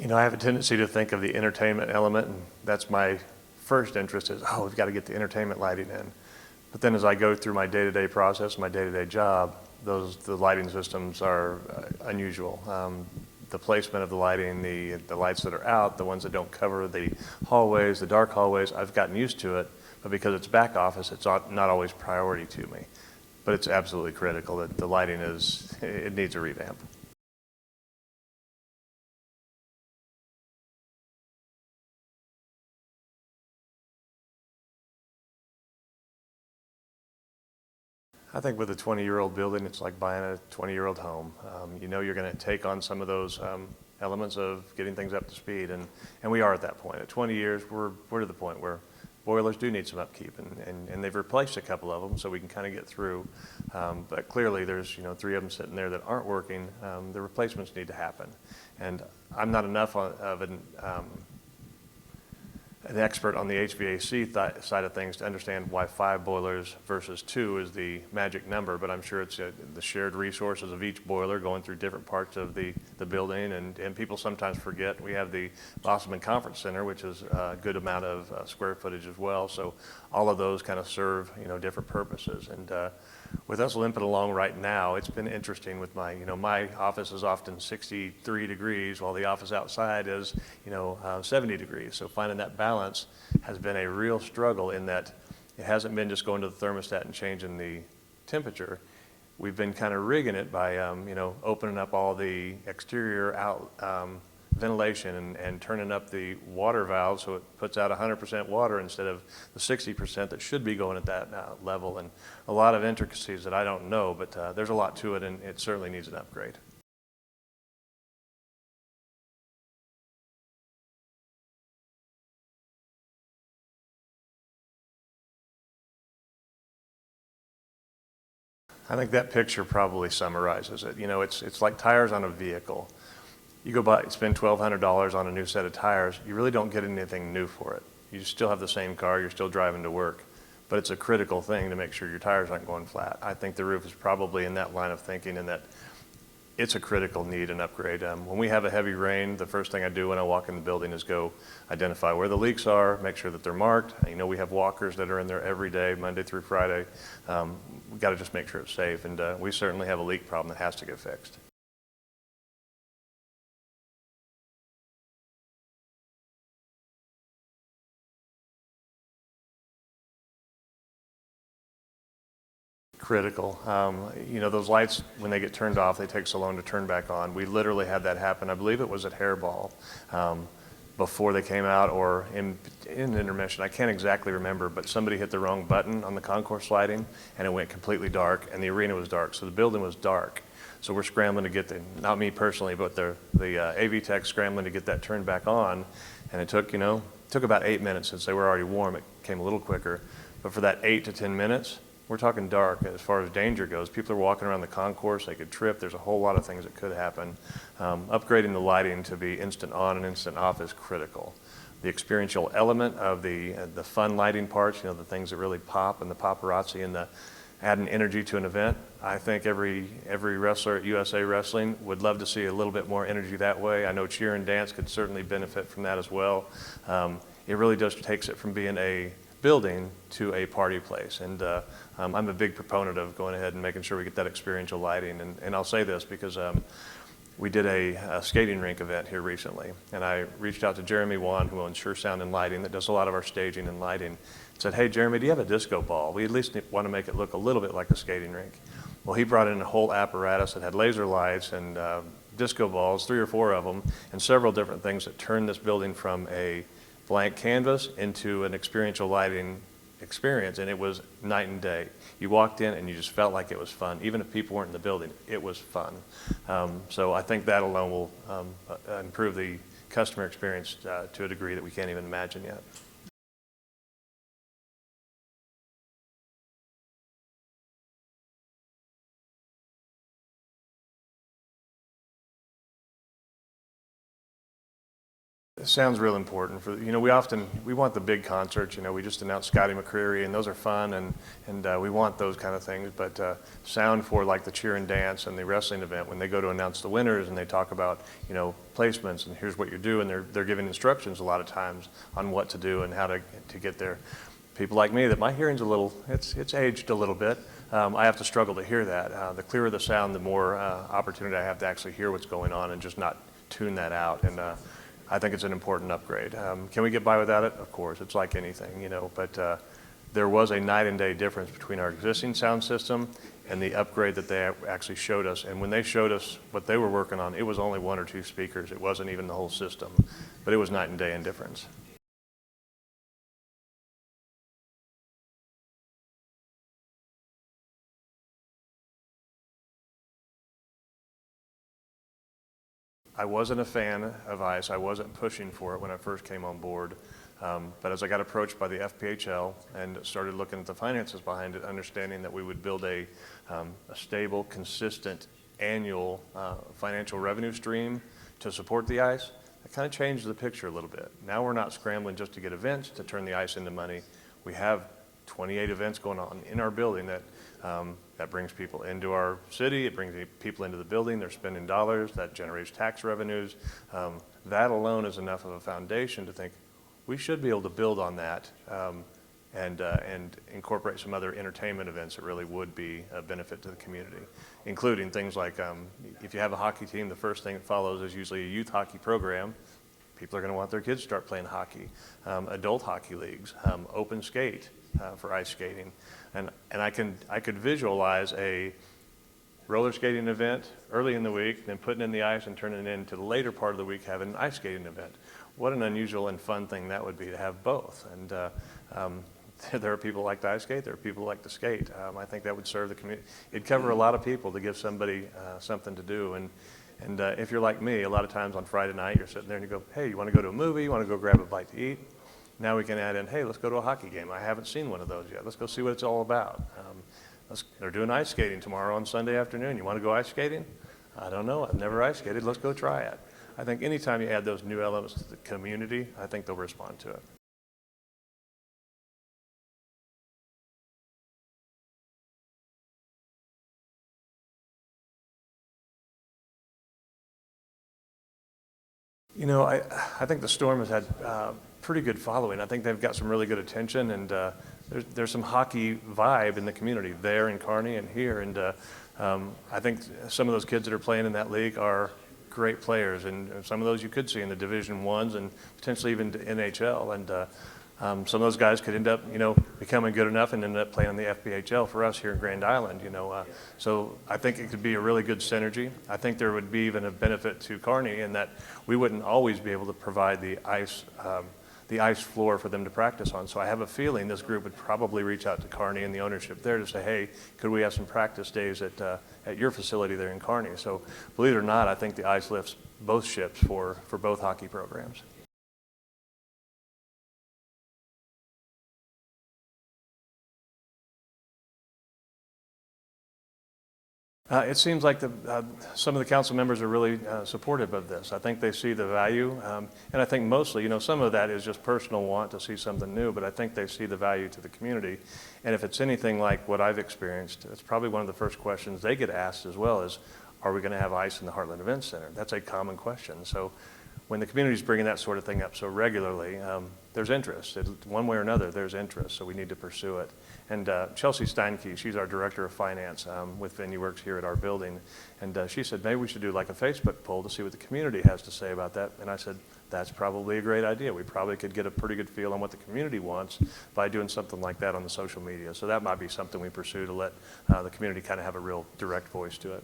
I have a tendency to think of the entertainment element, and that's my first interest is, oh, we've got to get the entertainment lighting in. But then as I go through my day-to-day process, my day-to-day job, the lighting systems are unusual. The placement of the lighting, the lights that are out, the ones that don't cover the hallways, the dark hallways, I've gotten used to it, but because it's back office, it's not always priority to me. But it's absolutely critical that the lighting it needs a revamp. I think with a 20-year-old building, it's like buying a 20-year-old home. You're going to take on some of those elements of getting things up to speed, and we are at that point. At 20 years, we're to the point where boilers do need some upkeep, and they've replaced a couple of them, so we can kind of get through. But clearly, there's 3 of them sitting there that aren't working. The replacements need to happen, and I'm not enough of an expert on the HVAC side of things to understand why 5 boilers versus 2 is the magic number, but I'm sure it's the shared resources of each boiler going through different parts of the building, and people sometimes forget we have the Bosman Conference Center, which is a good amount of square footage as well, so all of those kind of serve different purposes. And with us limping along right now, it's been interesting with my office is often 63 degrees while the office outside is 70 degrees, so finding that balance has been a real struggle in that it hasn't been just going to the thermostat and changing the temperature. We've been kind of rigging it by opening up all the exterior ventilation and turning up the water valve so it puts out 100% water instead of the 60% that should be going at that level, and a lot of intricacies that I don't know, but there's a lot to it, and it certainly needs an upgrade. I think that picture probably summarizes it. It's like tires on a vehicle. You go buy, spend $1,200 on a new set of tires, you really don't get anything new for it. You still have the same car, you're still driving to work, but it's a critical thing to make sure your tires aren't going flat. I think the roof is probably in that line of thinking, in that it's a critical need and upgrade. When we have a heavy rain, the first thing I do when I walk in the building is go identify where the leaks are, make sure that they're marked. We have walkers that are in there every day, Monday through Friday. We've got to just make sure it's safe, and we certainly have a leak problem that has to get fixed. Critical. Those lights, when they get turned off, they take so long to turn back on. We literally had that happen. I believe it was at Hairball before they came out, or in intermission. I can't exactly remember, but somebody hit the wrong button on the concourse lighting, and it went completely dark, and the arena was dark, so the building was dark. So we're scrambling to get not me personally, but the AV tech scrambling to get that turned back on, and it took about 8 minutes. Since they were already warm, it came a little quicker, but for that 8 to 10 minutes, we're talking dark as far as danger goes. People are walking around the concourse, they could trip. There's a whole lot of things that could happen. Upgrading the lighting to be instant on and instant off is critical. The experiential element of the fun lighting parts, the things that really pop, and the paparazzi and the adding energy to an event. I think every wrestler at USA Wrestling would love to see a little bit more energy that way. I know cheer and dance could certainly benefit from that as well. It really just takes it from being a building to a party place, and I'm a big proponent of going ahead and making sure we get that experiential lighting, and I'll say this because we did a skating rink event here recently, and I reached out to Jeremy Wan, who owns Sure Sound and Lighting, that does a lot of our staging and lighting, and said, hey Jeremy, do you have a disco ball? We at least want to make it look a little bit like a skating rink. Well, he brought in a whole apparatus that had laser lights and disco balls, 3 or 4 of them, and several different things that turned this building from a blank canvas into an experiential lighting experience, and it was night and day. You walked in and you just felt like it was fun. Even if people weren't in the building, it was fun. So I think that alone will improve the customer experience to a degree that we can't even imagine yet. sounds real important. We want the big concerts. We just announced Scotty McCreery, and those are fun, and we want those kind of things. But sound for like the cheer and dance and the wrestling event, when they go to announce the winners and they talk about placements and here's what you're doing, they're giving instructions a lot of times on what to do and how to get there. People like me, that my hearing's it's aged a little bit. I have to struggle to hear that. The clearer the sound, the more opportunity I have to actually hear what's going on and just not tune that out. And I think it's an important upgrade. Can we get by without it? Of course, it's like anything, but there was a night and day difference between our existing sound system and the upgrade that they actually showed us. And when they showed us what they were working on, it was only 1 or 2 speakers. It wasn't even the whole system, but it was night and day in difference. I wasn't a fan of ICE. I wasn't pushing for it when I first came on board. But as I got approached by the FPHL and started looking at the finances behind it, understanding that we would build a stable, consistent, annual financial revenue stream to support the ICE, that kind of changed the picture a little bit. Now we're not scrambling just to get events to turn the ICE into money. We have 28 events going on in our building that brings people into our city. It brings people into the building. They're spending dollars. That generates tax revenues. That alone is enough of a foundation to think we should be able to build on that and incorporate some other entertainment events that really would be a benefit to the community, including things like if you have a hockey team, the first thing that follows is usually a youth hockey program. People are going to want their kids to start playing hockey. Adult hockey leagues, open skate for ice skating. And I could visualize a roller skating event early in the week, then putting in the ice and turning it into the later part of the week having an ice skating event. What an unusual and fun thing that would be to have both. And there are people who like to ice skate, there are people who like to skate. I think that would serve the community. It'd cover a lot of people to give somebody something to do. And if you're like me, a lot of times on Friday night, you're sitting there and you go, hey, you want to go to a movie? You want to go grab a bite to eat? Now we can add in, hey, let's go to a hockey game. I haven't seen one of those yet. Let's go see what it's all about. They're doing ice skating tomorrow on Sunday afternoon. You want to go ice skating? I don't know. I've never ice skated. Let's go try it. I think anytime you add those new elements to the community, I think they'll respond to it. I think the Storm has had pretty good following. I think they've got some really good attention, and there's some hockey vibe in the community there in Kearney and here. And I think some of those kids that are playing in that league are great players, and some of those you could see in the Division I's and potentially even to NHL. And some of those guys could end up, becoming good enough and end up playing on the FPHL for us here in Grand Island. So I think it could be a really good synergy. I think there would be even a benefit to Kearney in that we wouldn't always be able to provide the ice floor for them to practice on. So I have a feeling this group would probably reach out to Kearney and the ownership there to say, hey, could we have some practice days at your facility there in Kearney? So believe it or not, I think the ice lifts both ships for both hockey programs. It seems like some of the council members are really supportive of this. I think they see the value, and I think mostly, some of that is just personal want to see something new, but I think they see the value to the community. And if it's anything like what I've experienced, it's probably one of the first questions they get asked as well is, are we going to have ice in the Heartland Event Center? That's a common question. So when the community is bringing that sort of thing up so regularly, there's interest. One way or another, there's interest, so we need to pursue it. And Chelsea Steinke, she's our director of finance with VenueWorks here at our building, and she said, maybe we should do like a Facebook poll to see what the community has to say about that. And I said, that's probably a great idea. We probably could get a pretty good feel on what the community wants by doing something like that on the social media. So that might be something we pursue to let the community kind of have a real direct voice to it.